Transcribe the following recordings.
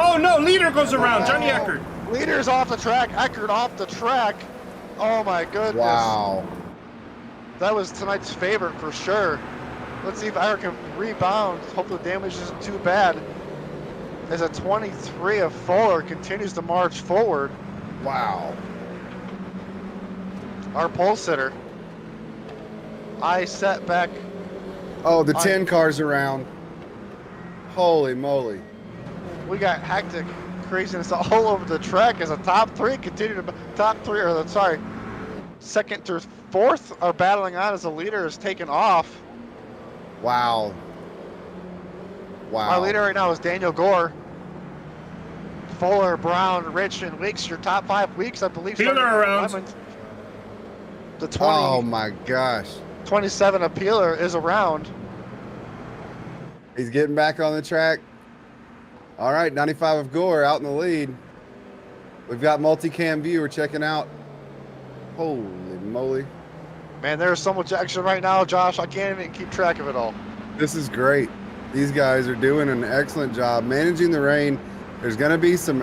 Oh no, leader goes around. Johnny Eckert. Leader's off the track. Eckert off the track. Oh my goodness. Wow. That was tonight's favorite for sure. Let's see if Eckert can rebound. Hopefully the damage isn't too bad. As a 23 of Fuller continues to march forward. Wow. Our pole sitter. I set back. Oh, the 10 cars around. Holy moly. We got hectic craziness all over the track as a top three continue to second through fourth are battling on as the leader is taken off. Wow. Wow. Our leader right now is Daniel Gore. Fuller, Brown, Rich, and Weeks, your top 5 weeks, I believe. Peeler around. The 20, Oh my gosh. 27 of Peeler is around. He's getting back on the track. All right, 95 of Gore out in the lead. We've got multicam view. We're checking out. Holy moly. Man, there's so much action right now, Josh. I can't even keep track of it all. This is great. These guys are doing an excellent job managing the rain. There's going to be some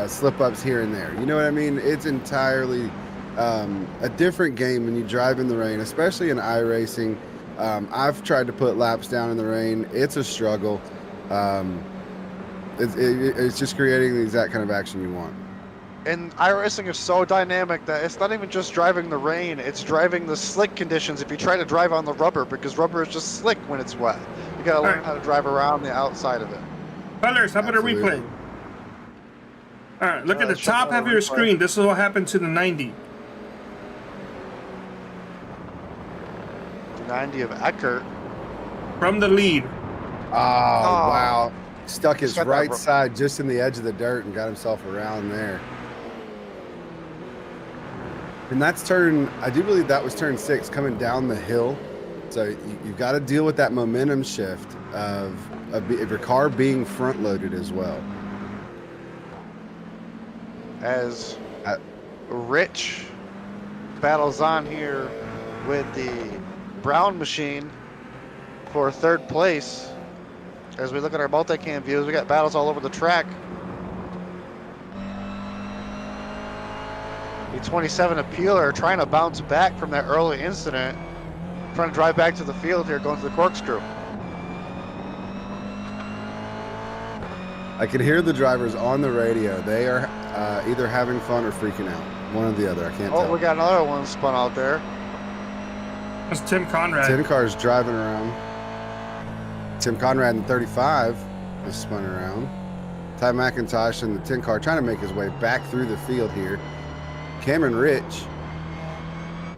slip-ups here and there. You know what I mean? It's entirely a different game when you drive in the rain, especially in iRacing. I've tried to put laps down in the rain. It's a struggle. It's just creating the exact kind of action you want. And iRacing is so dynamic that it's not even just driving the rain, it's driving the slick conditions if you try to drive on the rubber, because rubber is just slick when it's wet. You gotta learn how to drive around the outside of it. Fellas, how about a replay? All right, look at the top half of your screen. This is what happened to the 90. 90 of Eckert. From the lead. Oh, wow. Stuck his Got right that side just in the edge of the dirt and got himself around there. And that's turn, I do believe that was turn 6 coming down the hill. So you've got to deal with that momentum shift of your car being front loaded as well. As Rich battles on here with the Brown machine for 3rd place. As we look at our multicam views, we got battles all over the track. The 27 of Peeler trying to bounce back from that early incident. Trying to drive back to the field here, going to the corkscrew. I can hear the drivers on the radio. They are either having fun or freaking out. One or the other. I can't tell. Oh, we got another one spun out there. That's Tim Conrad. 10 cars driving around. Tim Conrad in 35 is spun around. Ty McIntosh in the 10 car trying to make his way back through the field here. Cameron Rich,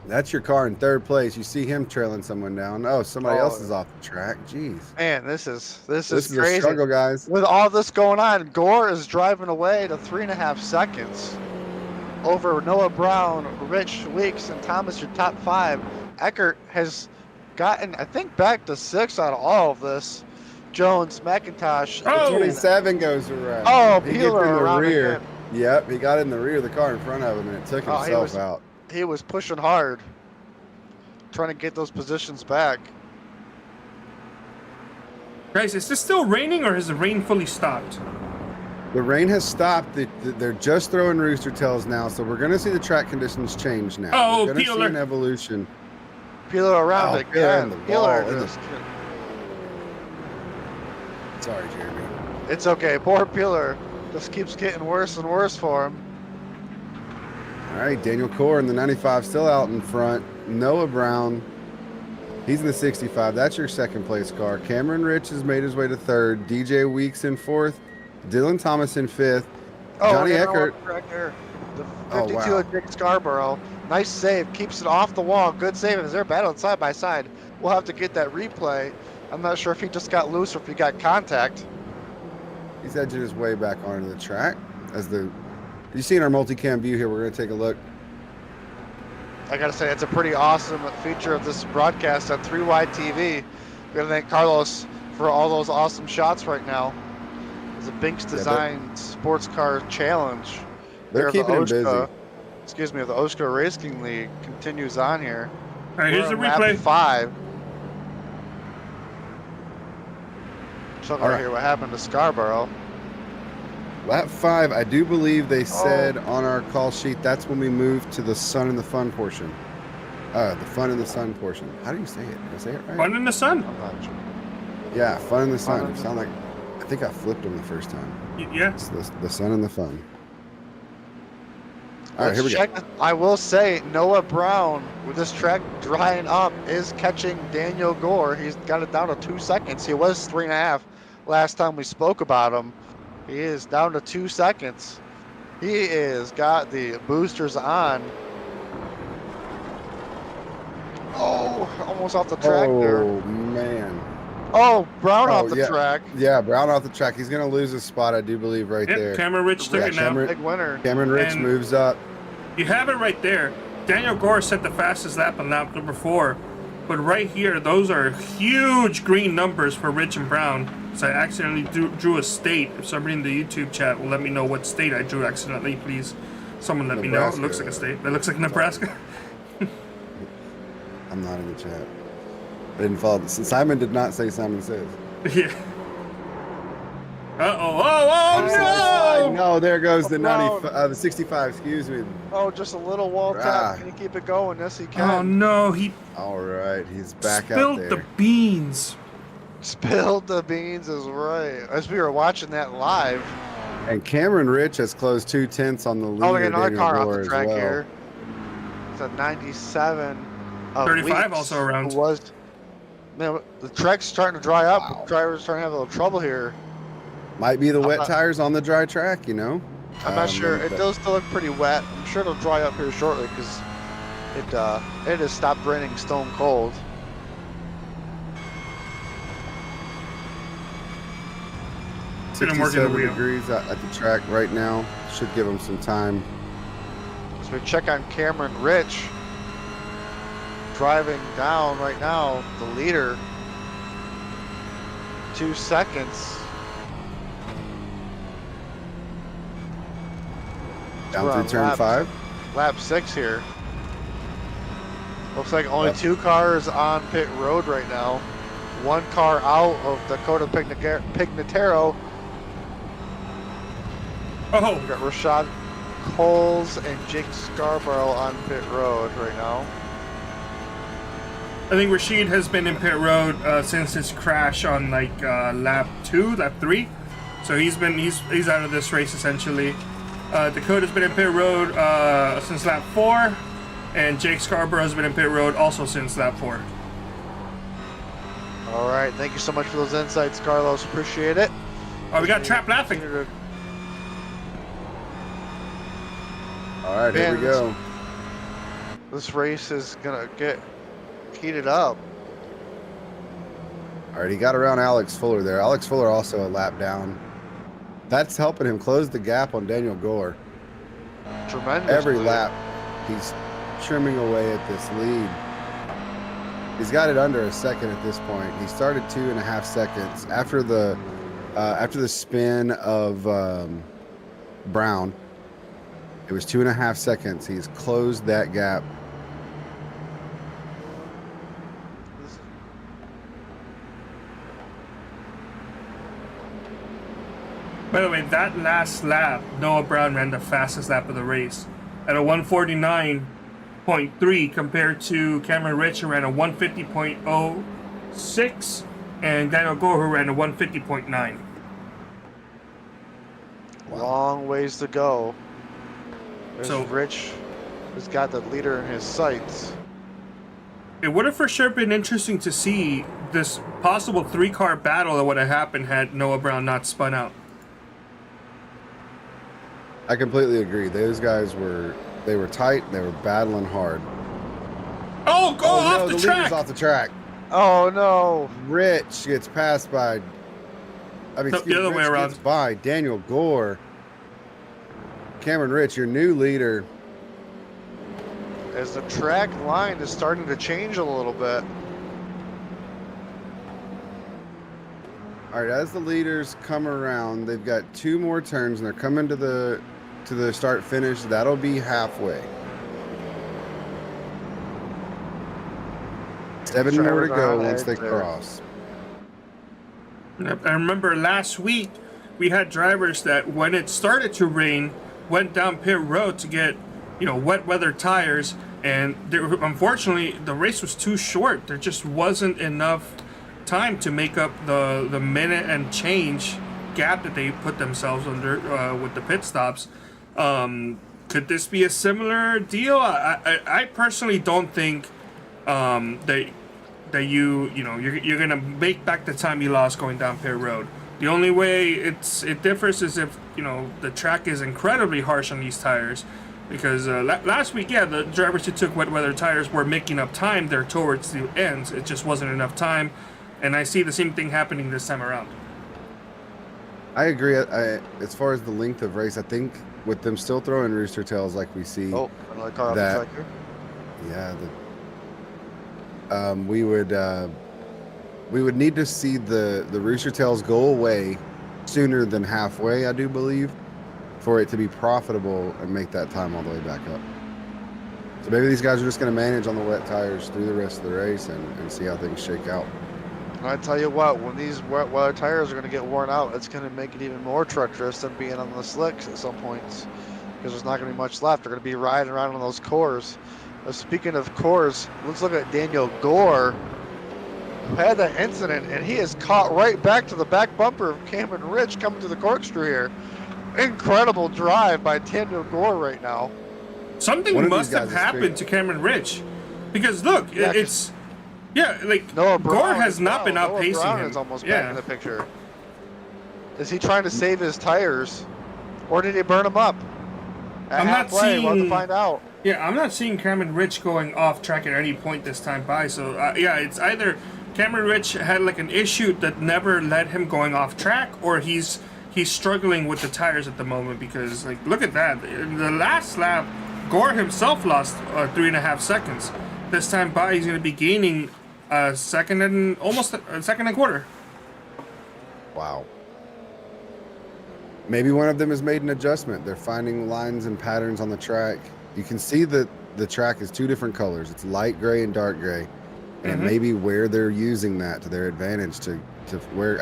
that's your car in 3rd place. You see him trailing someone down. Oh, somebody else is off the track. Jeez. Man, this is crazy. A struggle, guys. With all this going on, Gore is driving away to 3.5 seconds over Noah Brown, Rich Weeks, and Thomas, your top 5. Eckert has gotten, I think, back to 6 out of all of this. Jones, McIntosh. Oh, 27 goes around. Oh, he Peeler gets in the around rear. again. Yep, he got in the rear of the car in front of him, and it took himself out. He was pushing hard, trying to get those positions back. Guys, is this still raining or has the rain fully stopped? The rain has stopped. They're just throwing rooster tails now, so we're going to see the track conditions change now. Oh, we're going to see Peeler. an evolution. Peeler around again. Peeler just... Sorry, Jeremy. It's okay. Poor Peeler just keeps getting worse and worse for him. All right, Daniel Core in the 95 still out in front. Noah Brown, he's in the 65. That's your 2nd place car. Cameron Rich has made his way to 3rd. DJ Weeks in 4th. Dylan Thomas in 5th. Johnny Eckert. Right there. The 52 wow. of Dick Scarborough. Nice save. Keeps it off the wall. Good save as they're battling side by side. We'll have to get that replay. I'm not sure if he just got loose or if he got contact. He's edging his way back onto the track. You seen our multicam view here? We're going to take a look. I gotta say, it's a pretty awesome feature of this broadcast on 3Y TV. We're gonna thank Carlos for all those awesome shots right now. It's a Binx Designs Sports Car Challenge. They're keeping him busy. Excuse me, the OSCA Racing League continues on here. All right, here's the replay. Lap 5. So right here, what happened to Scarborough? Lap 5, I do believe they said on our call sheet that's when we move to the sun and the fun portion. The fun and the sun portion. How do you say it? Did I say it right? Fun in the sun. I'm not sure. Yeah, fun and the sun. Fun It sounded like, I think I flipped them the first time. Yeah. It's the sun and the fun. All right, here we go. I will say Noah Brown, with this track drying up, is catching Daniel Gore. He's got it down to 2 seconds. He was 3.5 last time we spoke about him. He is down to 2 seconds. He is got the boosters on. Oh, almost off the track there. Oh, man. Oh, Brown off the track. Yeah, Brown off the track. He's going to lose his spot, I do believe, right there. Cameron Rich took it now. Big winner. Cameron Rich moves up. You have it right there. Daniel Gore set the fastest lap on lap number 4. But right here, those are huge green numbers for Rich and Brown. So I accidentally drew a state. If somebody in the YouTube chat will let me know what state I drew accidentally, please. Someone let me know. It looks like a state. That looks like Nebraska. I'm not in the chat. I didn't follow this. Simon did not say Simon Says. Yeah. Oh, no! No, there goes the the 65, excuse me. Oh, just a little wall tap. Can he keep it going? Yes, he can. Oh, no. He all right, he's back spilled out there. the beans. Spilled the beans is right. As we were watching that live. And Cameron Rich has closed 2/10 on the lead. Oh, we got another car off the track here. It's a 97. 35 also around. Man, the track's starting to dry up. Wow. Drivers starting to have a little trouble here. Might be the wet tires on the dry track, you know? I'm not sure. It does still look pretty wet. I'm sure it'll dry up here shortly because it has stopped raining stone cold. It's 67 degrees at the track right now. Should give them some time. So we check on Cameron Rich. Driving down right now, the leader. 2 seconds. Down through turn 5. Lap 6 here. Looks like only 2 cars on pit road right now. 1 car out of Dakota Pignataro. Oh. We got Rashad Coles and Jake Scarborough on pit road right now. I think Rashid has been in pit road since his crash on like lap 3. So he's out of this race essentially. Dakota's been in pit road since lap 4, and Jake Scarborough's been in pit road also since lap 4. All right, thank you so much for those insights, Carlos. Appreciate it. Oh, we got Trap laughing. All right, here we go. This race is gonna get heated up. All right, he got around Alex Fuller there. Alex Fuller also a lap down. That's helping him close the gap on Daniel Gore. Tremendous. Every lap, he's trimming away at this lead. He's got it under a second at this point. He started 2.5 seconds after the spin of Brown. It was 2.5 seconds. He's closed that gap. By the way, that last lap, Noah Brown ran the fastest lap of the race at a 149.3 compared to Cameron Rich, who ran a 150.06, and Daniel Gore, who ran a 150.9. Long ways to go. So Rich has got the leader in his sights. It would have for sure been interesting to see this possible 3-car battle that would have happened had Noah Brown not spun out. I completely agree. Those guys were tight. They were battling hard. Oh, go off the track! Leader's off the track. Oh no! Rich gets passed by. The other way around. Gets by Daniel Gore. Cameron Rich, your new leader. As the track line is starting to change a little bit. All right, as the leaders come around, they've got 2 more turns, and they're coming to the start finish. That'll be halfway. 7 more to go once they cross. I remember last week we had drivers that when it started to rain went down pit road to get, wet weather tires, and unfortunately the race was too short. There just wasn't enough time to make up the minute and change gap that they put themselves under with the pit stops. Could this be a similar deal? I personally don't think that you're gonna make back the time you lost going down pit road. The only way it differs is if the track is incredibly harsh on these tires, because last week, yeah, the drivers who took wet weather tires were making up time there towards the ends. It just wasn't enough time, and I see the same thing happening this time around. I agree. As far as the length of race, I think with them still throwing rooster tails like we see. Oh, another car off the track here. Yeah, we would need to see the rooster tails go away sooner than halfway, I do believe, for it to be profitable and make that time all the way back up. So maybe these guys are just going to manage on the wet tires through the rest of the race and see how things shake out. And I tell you what, when these wet weather tires are going to get worn out, it's going to make it even more treacherous than being on the slicks at some points, because there's not going to be much left. They're going to be riding around on those cores. Speaking of cores, let's look at Daniel Gore, who had that incident, and he is caught right back to the back bumper of Cameron Rich coming to the corkscrew here. Incredible drive by Daniel Gore right now. Something must have happened to Cameron Rich, because look, Gore has not been outpacing Brown him. Is almost back in the picture. Is he trying to save his tires, or did he burn them up? I'm not seeing. We'll have to find out. Yeah, I'm not seeing Cameron Rich going off track at any point this time by. So it's either Cameron Rich had like an issue that never led him going off track, or he's struggling with the tires at the moment, because like look at that. In the last lap, Gore himself lost 3.5 seconds. This time by, he's going to be gaining a second and a quarter. Wow. Maybe one of them has made an adjustment. They're finding lines and patterns on the track. You can see that the track is two different colors. It's light gray and dark gray. And maybe where they're using that to their advantage, to where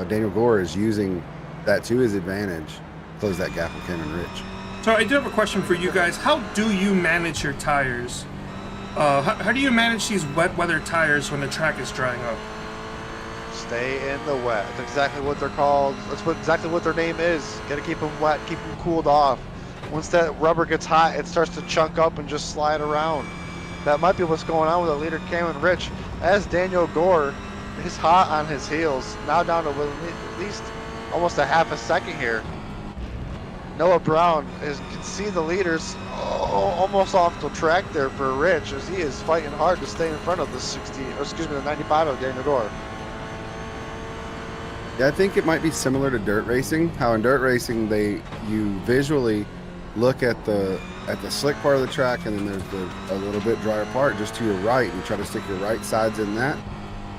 Daniel Gore is using that to his advantage, close that gap with Cameron Rich. So I do have a question for you guys. How do you manage your tires? How do you manage these wet weather tires when the track is drying up? Stay in the wet. That's exactly what they're called. That's exactly what their name is. Got to keep them wet, keep them cooled off. Once that rubber gets hot, it starts to chunk up and just slide around. That might be what's going on with the leader Cameron Rich. As Daniel Gore is hot on his heels, now down to at least almost a half a second here. Noah Brown can see the leaders almost off the track there for Rich, as he is fighting hard to stay in front of the 95 of Daniel Gore. Yeah, I think it might be similar to dirt racing. How in dirt racing you visually look at the slick part of the track, and then there's a little bit drier part just to your right, and you try to stick your right sides in that.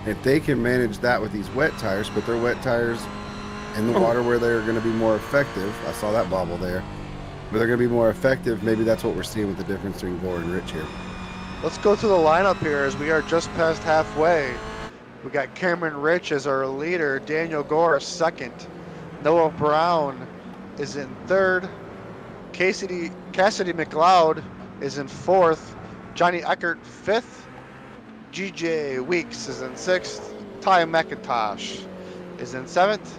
If they can manage that with these wet tires, put their wet tires in the water where they're going to be more effective. I saw that bobble there. But they're going to be more effective. Maybe that's what we're seeing with the difference between Gore and Rich here. Let's go to the lineup here, as we are just past halfway. We got Cameron Rich as our leader, Daniel Gore second, Noah Brown is in third, Cassidy McLeod is in fourth, Johnny Eckert fifth, GJ Weeks is in sixth, Ty McIntosh is in seventh,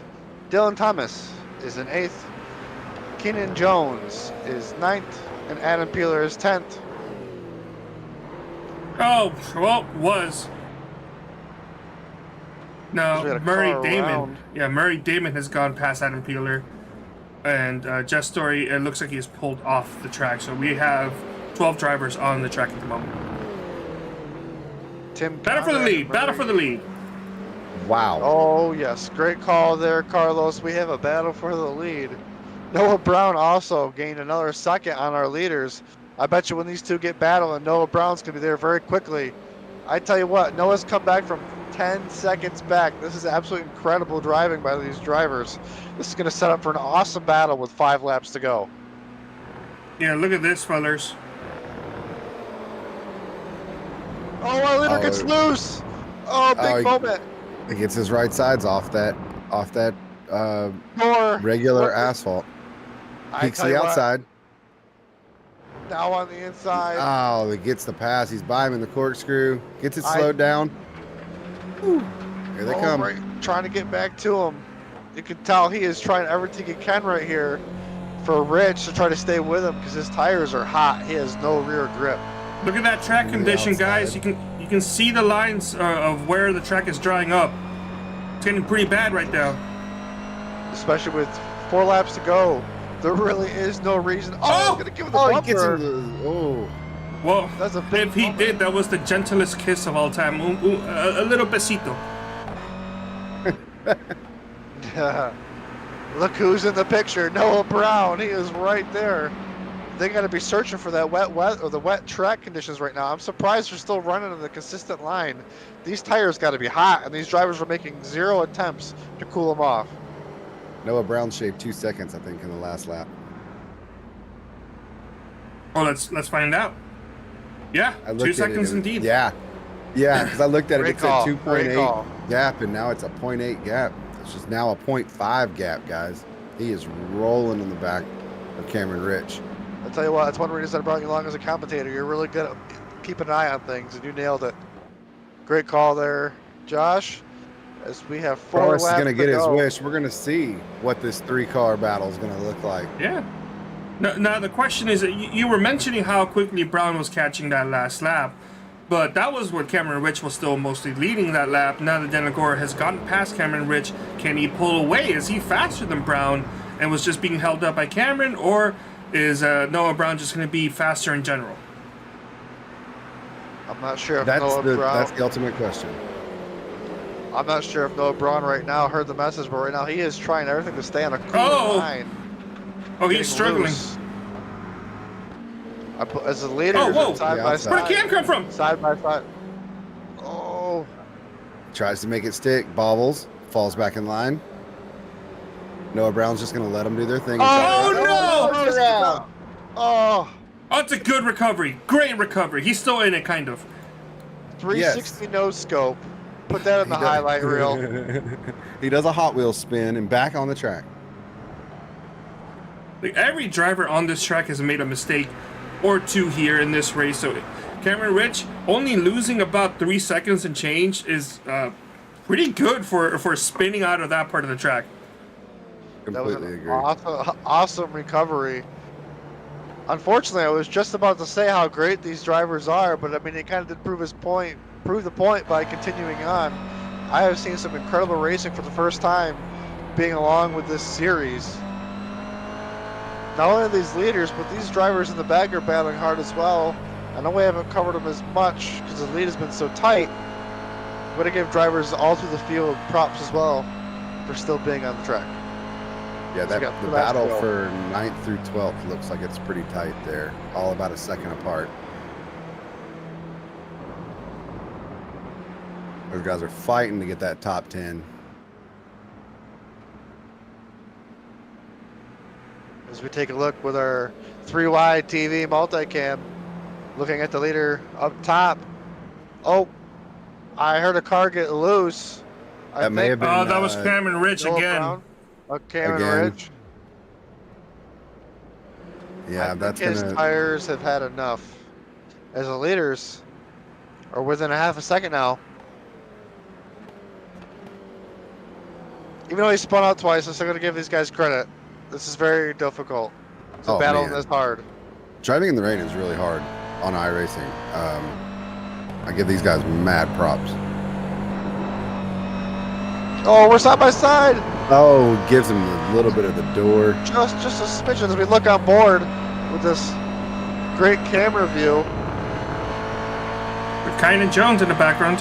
Dylan Thomas is in eighth, Keenan Jones is ninth, and Adam Peeler is 10th. Oh, well, was. No, Murray Damon. Yeah, Murray Damon has gone past Adam Peeler. And Jess Story, it looks like he's pulled off the track. So we have 12 drivers on the track at the moment. Battle for the lead. Battle for the lead. Wow. Oh, yes. Great call there, Carlos. We have a battle for the lead. Noah Brown also gained another second on our leaders. I bet you when these two get battle, and Noah Brown's going to be there very quickly. I tell you what, Noah's come back from 10 seconds back. This is absolutely incredible driving by these drivers. This is going to set up for an awesome battle with 5 laps to go. Yeah, look at this, fellas. Oh, our leader gets loose. Oh, big moment. He gets his right sides off that More regular asphalt. I Peeks to tell the you what, outside. now on the inside. Oh, he gets the pass. He's by him in the corkscrew. Gets it I- slowed down. Ooh, here they come. Right, trying to get back to him. You can tell he is trying everything he can right here for Rich to try to stay with him because his tires are hot. He has no rear grip. Look at that track The condition, guys. outside. You can see the lines of where the track is drying up. It's getting pretty bad right now. Especially with 4 laps to go. There really is no reason. Oh, he's gonna give him the Oh, he bumper. gets him. Oh, Well, That's a big if he bumper. did, that was the gentlest kiss of all time. A little besito. Look who's in the picture. Noah Brown. He is right there. They got to be searching for that wet or the wet track conditions right now. I'm surprised they're still running in the consistent line. These tires got to be hot, and these drivers are making 0 attempts to cool them off. Noah Brown shaved 2 seconds, I think, in the last lap. Oh, let's find out. Yeah, I 2 looked at seconds it, indeed. Yeah, because I looked at it. Great It call, said great call. 2.8 gap, and now it's a 0.8 gap. It's just now a 0.5 gap, guys. He is rolling in the back of Cameron Rich. I tell you what, that's one reason I brought you along as a commentator. You're really good at keeping an eye on things, and you nailed it. Great call there, Josh. As we have 4 Forrest laps is going to get his go. wish. We're going to see what this 3-car battle is going to look like. Yeah. Now the question is, you were mentioning how quickly Brown was catching that last lap, but that was where Cameron Rich was still mostly leading that lap. Now that Daniel Gore has gotten past Cameron Rich, can he pull away? Is he faster than Brown and was just being held up by Cameron, or is Noah Brown just going to be faster in general? I'm not sure if That's Noah Brown. that's the ultimate question. I'm not sure if Noah Braun right now heard the message, but right now he is trying everything to stay on a cool line. Oh, he's getting struggling. loose. As a leader, Oh, whoa. side Yeah, by outside. Where'd side. Cam come from? Side by side. Oh, Tries to make it stick. Bobbles. Falls back in line. Noah Brown's just going to let them do their thing. Oh, no! Oh, That's a good recovery. Great recovery. He's still in it, kind of. 360 no scope. Put that in the highlight reel. He does a Hot Wheels spin and back on the track. Like, every driver on this track has made a mistake or two here in this race. So Cameron Rich only losing about 3 seconds and change is pretty good for spinning out of that part of the track. That was Completely an agree. awesome recovery. Unfortunately, I was just about to say how great these drivers are, but I mean, he kind of did prove the point by continuing on. I have seen some incredible racing for the first time being along with this series. Not only these leaders, but these drivers in the back are battling hard as well. I know we haven't covered them as much because the lead has been so tight. I'm going to give drivers all through the field props as well for still being on the track. Yeah, So we got the 2 laps to battle go. for 9th through 12th looks like it's pretty tight there. All about a second apart. Those guys are fighting to get that top 10. As we take a look with our 3-wide TV multicam, looking at the leader up top. Oh, I heard a car get loose. That may have been. Oh, that was Cameron Rich Noah again. Brown. Cameron Again. Ridge. Yeah, I that's think his gonna. tires have had enough. As the leaders are within a half a second now. Even though he spun out twice, I'm still going to give these guys credit. This is very difficult to Oh, battle man. this hard. Driving in the rain is really hard on iRacing. I give these guys mad props. Oh, we're side by side. Oh, gives him a little bit of the door. Just a smidgen as we look on board with this great camera view. With Kynan Jones in the background.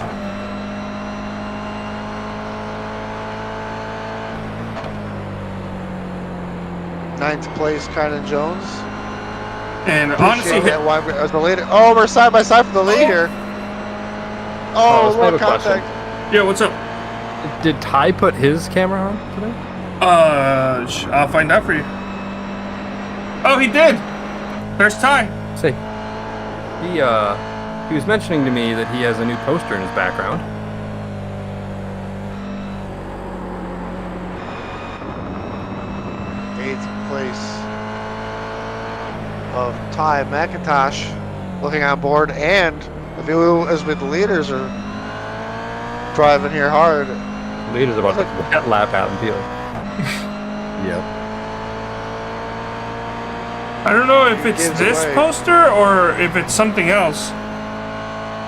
Ninth place, Kynan Jones. And honestly, Appreciate that wide as the leader. Oh, we're side by side for the lead here. Oh, so I have look, a question. contact. yeah, what's up? Did Ty put his camera on today? I'll find out for you. Oh, he did. There's Ty. See, he was mentioning to me that he has a new poster in his background. race of Ty McIntosh looking on board, and a few as the leaders are driving here hard. Leader's about to wet lap out and field. Yep. I don't know if it's gives this away. poster or if it's something else.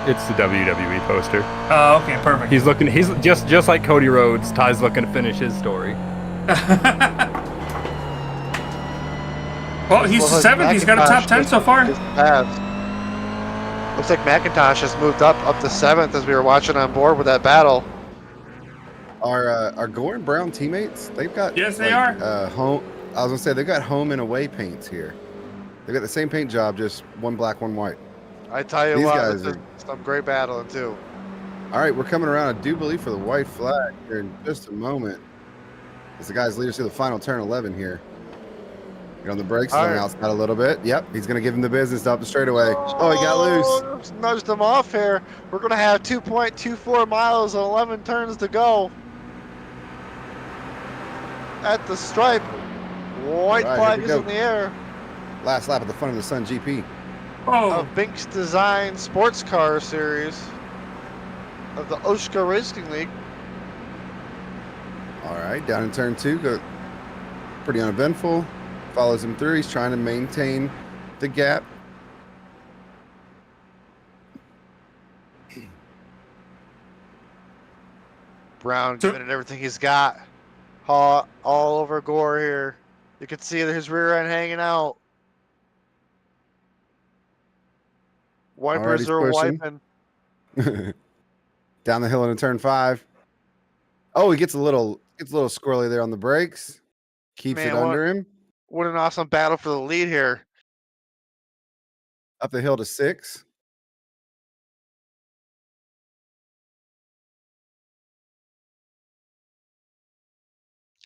It's the WWE poster. Oh, okay, perfect. He's looking. He's just like Cody Rhodes. Ty's looking to finish his story. Well, he's Well, seventh. He's got a top McIntosh 10 so far. is passed. Looks like McIntosh has moved up to 7th as we were watching on board with that battle. Our Gore and Brown teammates, they've got Yes, they are. Home. I was gonna say they've got home and away paints here. They've got the same paint job, just one black, one white. I tell you These what, guys this is some great battling too. All right, we're coming around. I do believe for the white flag here in just a moment. As the guys lead us to the final turn 11 here. Get on the brakes, on the outside a little bit. Yep, he's gonna give him the business up the straightaway. Oh, he got loose. Nudged him off here. We're gonna have 2.24 miles and 11 turns to go. At the stripe, white All right, flag here we is go. in the air. Last lap of the Fun of the Sun GP. Oh, Of Binx Designs Sportscar series of the OSCA Racing League. All right, down in turn 2, go pretty uneventful. Follows him through. He's trying to maintain the gap. Brown giving it everything he's got. All over Gore here. You can see his rear end hanging out. Wipers he's are pushing. wiping. Down the hill into turn 5. Oh, he gets a little squirrely there on the brakes. Keeps Man, it under him. What an awesome battle for the lead here. Up the hill to 6.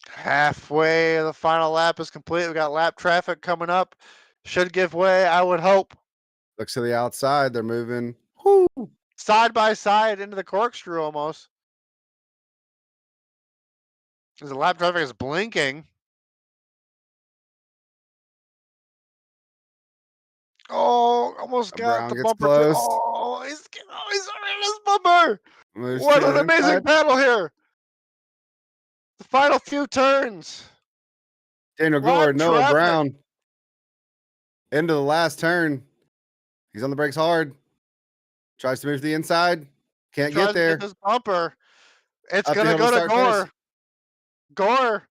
Halfway, the final lap is complete. We got lap traffic coming up. Should give way, I would hope. Looks to the outside. They're moving. Side by side into the corkscrew almost. As the lap traffic is blinking. Oh, almost got Brown the gets bumper. close. Oh, he's in his bumper. Moves What to an the amazing inside. battle here. The final few turns. Daniel Lap Gore, Noah traffic. Brown. Into the last turn. He's on the brakes hard. Tries to move to the inside. Can't Tries get to there. this bumper. It's Up the going to hill go to to start Gore. finish. Gore.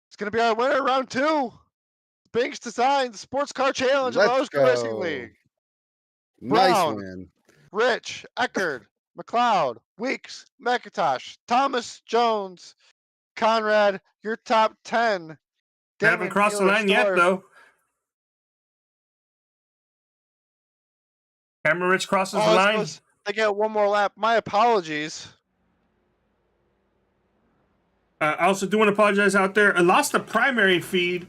It's going to be our winner, round 2. Binx Designs Sports Car Challenge of the Let's OSCA Racing go. League. Nice Brown. win. Rich, Eckerd, McLeod, Weeks, McIntosh, Thomas, Jones, Conrad, your top 10. they haven't Damon crossed the Mueller, line yet, Stars. though. Cameron Rich crosses the line. They get one more lap. My apologies. I also do want to apologize out there. I lost the primary feed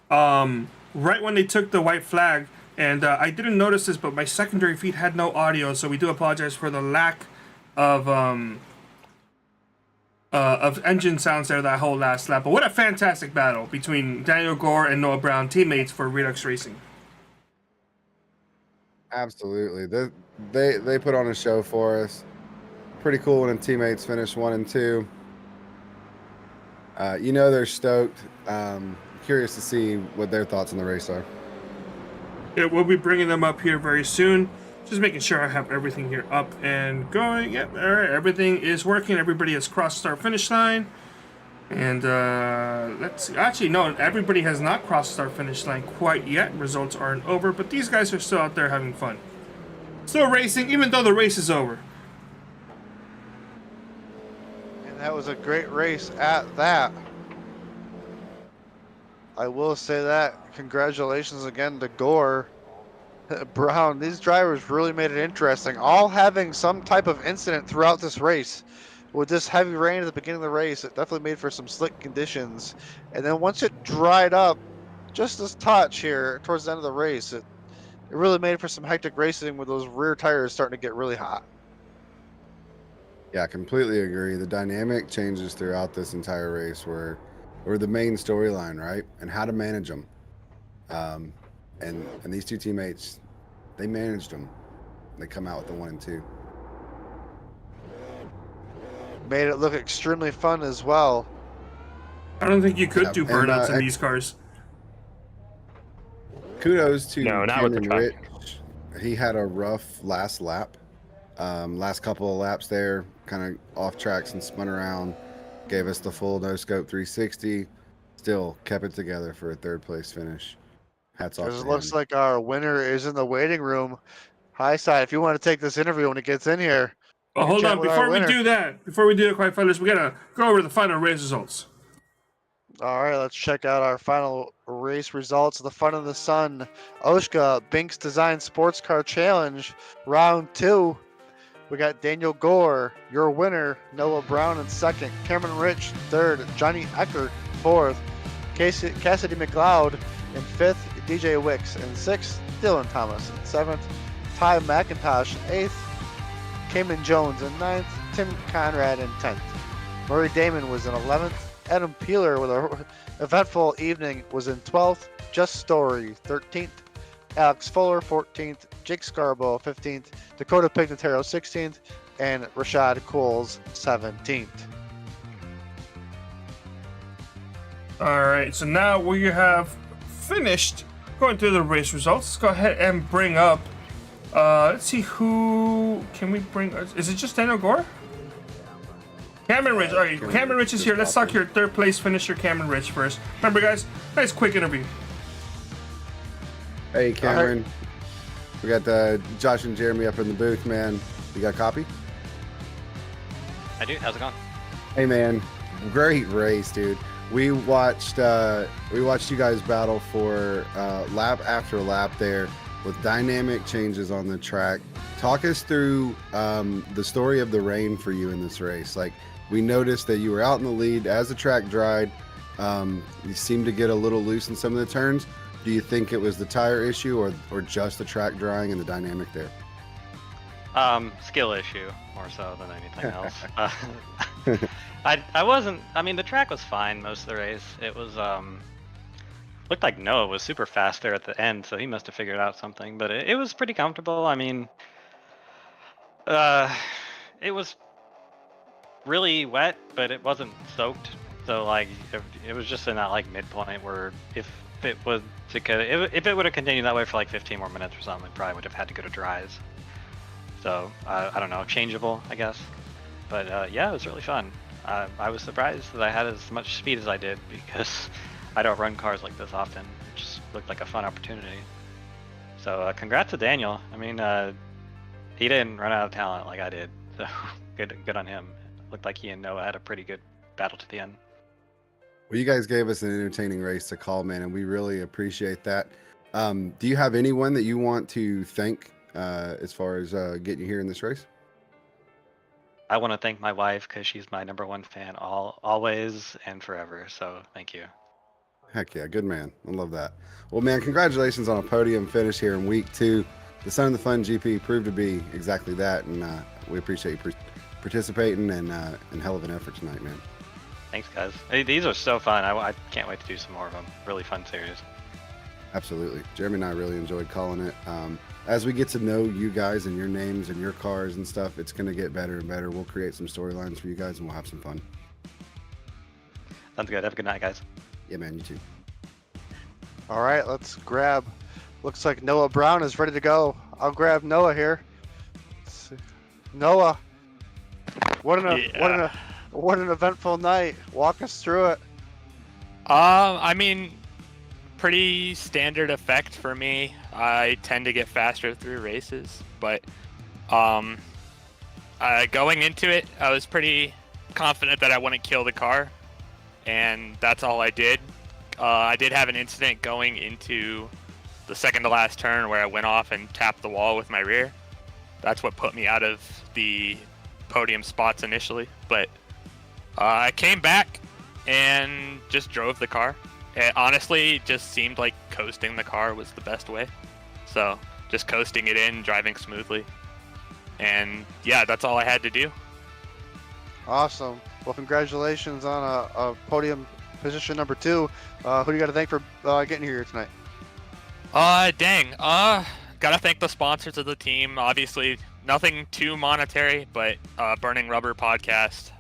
right when they took the white flag. And I didn't notice this, but my secondary feed had no audio. So we do apologize for the lack of engine sounds there that whole last lap. But what a fantastic battle between Daniel Gore and Noah Brown, teammates for Redux Racing. Absolutely. They put on a show for us. Pretty cool when teammates finish 1 and 2. They're stoked. Curious to see what their thoughts on the race are. Yeah, we'll be bringing them up here very soon. Just making sure I have everything here up and going. Yep, all right, everything is working. Everybody has crossed start finish line. And let's see. Actually, no, everybody has not crossed start finish line quite yet. Results aren't over, but these guys are still out there having fun. Still racing, even though the race is over. And that was a great race at that. I will say that. Congratulations again to Gore, Brown. These drivers really made it interesting. All having some type of incident throughout this race. With this heavy rain at the beginning of the race, it definitely made for some slick conditions. And then once it dried up, just this touch here towards the end of the race, it really made for some hectic racing with those rear tires starting to get really hot. Yeah, completely agree. The dynamic changes throughout this entire race were the main storyline, right? And how to manage them. And these two teammates, they managed them. They come out with the 1 and 2. Made it look extremely fun as well. I don't think you could Yeah, do and, burnouts in and- these cars. Kudos to No, not with the Cameron truck. Rich. He had a rough last lap. Last couple of laps there, kind of off tracks and spun around. Gave us the full no scope 360. Still kept it together for a 3rd place finish. Hats off to It him. looks like our winner is in the waiting room. Hi, side. If you want to take this interview when it gets in here. But you can hold chat on, with our before we winner. do that, quiet fellas, we gotta go over the final race results. All right, let's check out our final race results of the Fun of the Sun OSCA Binx Designs Sports Car Challenge, round 2. We got Daniel Gore, your winner, Noah Brown in 2nd, Cameron Rich 3rd, Johnny Eckert 4th, Cassidy McLeod in 5th, DJ Wicks in 6th, Dylan Thomas in 7th, Ty McIntosh 8th, Cayman Jones in 9th, Tim Conrad in 10th. Murray Damon was in 11th. Adam Peeler with an eventful evening was in 12th. Just Story 13th. Alex Fuller 14th. Jake Scarborough 15th. Dakota Pignataro 16th. And Rashad Cools 17th. Alright, so now we have finished going through the race results. Let's go ahead and bring up, let's see who, can we bring, is it just Daniel Gore? Cameron Rich, alright, Cameron Rich is here. Let's talk your 3rd place finisher, Cameron Rich, first. Remember guys, nice quick interview. Hey, Cameron. We got Josh and Jeremy up in the booth, man. You got a copy? I do. How's it going? Hey, man. Great race, dude. We watched you guys battle for lap after lap there with dynamic changes on the track. Talk us through the story of the rain for you in this race. Like, we noticed that you were out in the lead as the track dried. You seemed to get a little loose in some of the turns. Do you think it was the tire issue or just the track drying and the dynamic there? Skill issue more so than anything else. I wasn't. I mean, the track was fine most of the race. It was looked like Noah was super fast there at the end, so he must have figured out something. But it was pretty comfortable. I mean, it was really wet, but it wasn't soaked. So like, it was just in that like midpoint where if it would have continued that way for like 15 more minutes or something, it probably would have had to go to dries. So I don't know, changeable, I guess. But yeah, it was really fun. I was surprised that I had as much speed as I did because I don't run cars like this often. It just looked like a fun opportunity. So congrats to Daniel. I mean, he didn't run out of talent like I did. So good on him. Looked like he and Noah had a pretty good battle to the end. Well, you guys gave us an entertaining race to call, man, and we really appreciate that. Do you have anyone that you want to thank as far as getting you here in this race? I want to thank my wife because she's my #1 fan always and forever. So thank you. Heck yeah, good man. I love that. Well, man, congratulations on a podium finish here in week 2. The Sun of the Fun GP proved to be exactly that, and we appreciate you participating and hell of an effort tonight, man. Thanks, guys. Hey, these are so fun. I can't wait to do some more of them. Really fun series. Absolutely. Jeremy and I really enjoyed calling it. As we get to know you guys and your names and your cars and stuff, it's going to get better and better. We'll create some storylines for you guys and we'll have some fun. Sounds good. Have a good night, guys. Yeah, man, you too. All right, let's grab. Looks like Noah Brown is ready to go. I'll grab Noah here. Let's see. Noah, what an eventful night. Walk us through it. I mean, pretty standard effect for me. I tend to get faster through races, but going into it, I was pretty confident that I wouldn't kill the car, and that's all I did. I did have an incident going into the second to last turn where I went off and tapped the wall with my rear. That's what put me out of the podium spots initially, but I came back and just drove the car. It honestly just seemed like coasting the car was the best way. So just coasting it in, driving smoothly. And yeah, that's all I had to do. Awesome. Well, congratulations on a podium position #2. Who do you got to thank for getting here tonight? Dang. Gotta thank the sponsors of the team. Obviously, nothing too monetary, but Burning Rubber podcast.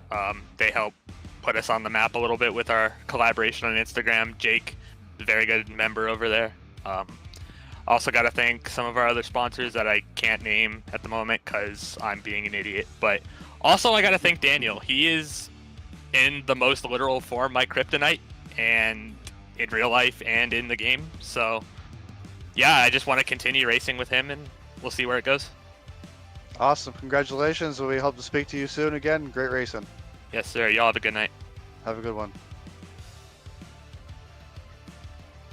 They help put us on the map a little bit with our collaboration on Instagram. Jake, a very good member over there. Also gotta thank some of our other sponsors that I can't name at the moment because I'm being an idiot. But also I gotta thank Daniel. He is, in the most literal form, my kryptonite, and in real life and in the game. So yeah, I just want to continue racing with him, and we'll see where it goes. Awesome. Congratulations. We hope to speak to you soon again. Great racing. Yes, sir. Y'all have a good night. Have a good one.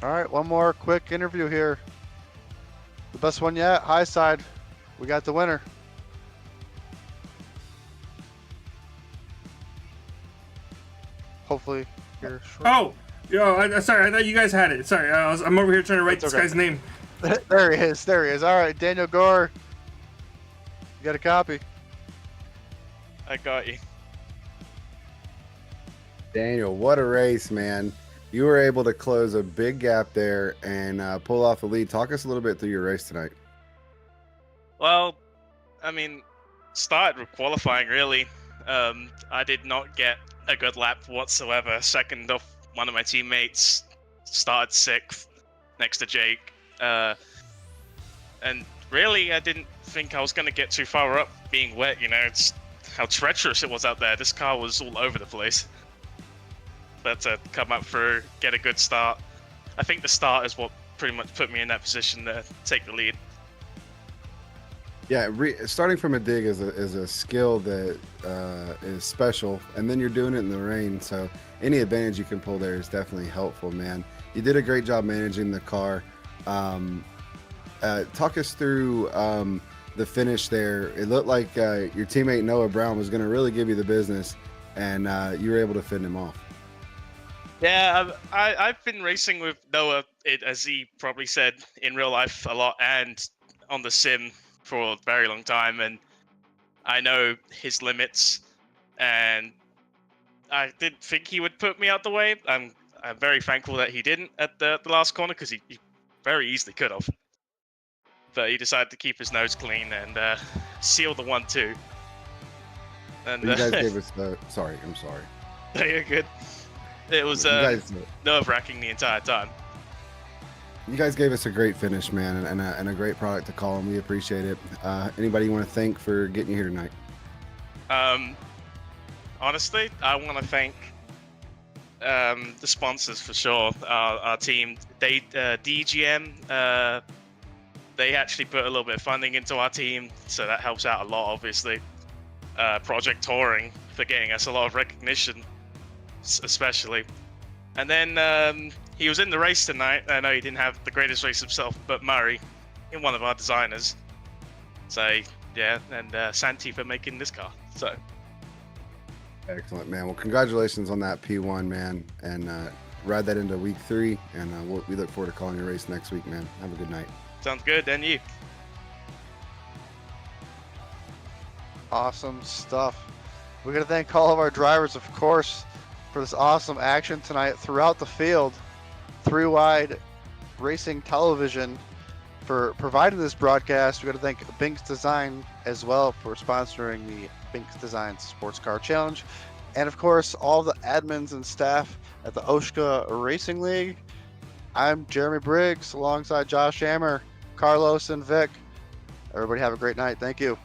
All right, one more quick interview here. The best one yet, high side. We got the winner. Hopefully here shortly. Oh, yo, sorry, I thought you guys had it. Sorry, I'm over here trying to write That's this okay. guy's name. There he is. There he is. All right, Daniel Gore. You got a copy? I got you. Daniel, what a race, man. You were able to close a big gap there and pull off a lead. Talk us a little bit through your race tonight. Well, I mean, started with qualifying really. I did not get a good lap whatsoever. Second off, one of my teammates started 6th next to Jake. And really, I didn't think I was going to get too far up being wet. You know, it's how treacherous it was out there. This car was all over the place. But to come up through, get a good start. I think the start is what pretty much put me in that position to take the lead. Yeah, starting from a dig is a skill that is special, and then you're doing it in the rain. So any advantage you can pull there is definitely helpful, man. You did a great job managing the car. Talk us through the finish there. It looked like your teammate Noah Brown was going to really give you the business, and you were able to fend him off. Yeah, I've been racing with Noah, as he probably said, in real life a lot and on the sim for a very long time, and I know his limits, and I didn't think he would put me out the way. I'm very thankful that he didn't at the last corner, because he very easily could have. But he decided to keep his nose clean and seal the 1-2. And You guys gave us the... Sorry, I'm sorry. No, you're good. It was nerve-wracking the entire time. You guys gave us a great finish, man, and a great product to call, and we appreciate it. Anybody you want to thank for getting you here tonight? Honestly, I want to thank the sponsors for sure. Our team, DGM, they actually put a little bit of funding into our team, so that helps out a lot, obviously. Project Touring for getting us a lot of recognition, especially. And then he was in the race tonight. I know he didn't have the greatest race himself, but Murray, one of our designers. So yeah, and Santi for making this car. So Excellent, man. Well, congratulations on that P1, man, and ride that into week 3. And we look forward to calling your race next week, man. Have a good night. sounds good. And you. Awesome stuff. We're going to thank all of our drivers, of course, for this awesome action tonight throughout the field. 3-Wide Racing Television for providing this broadcast. We're going to thank Binx Design as well for sponsoring the Binx Designs Sports Car Challenge. And of course, all the admins and staff at the OSCA Racing League. I'm Jeremy Briggs alongside Josh Hammer, Carlos, and Vic. Everybody have a great night. Thank you.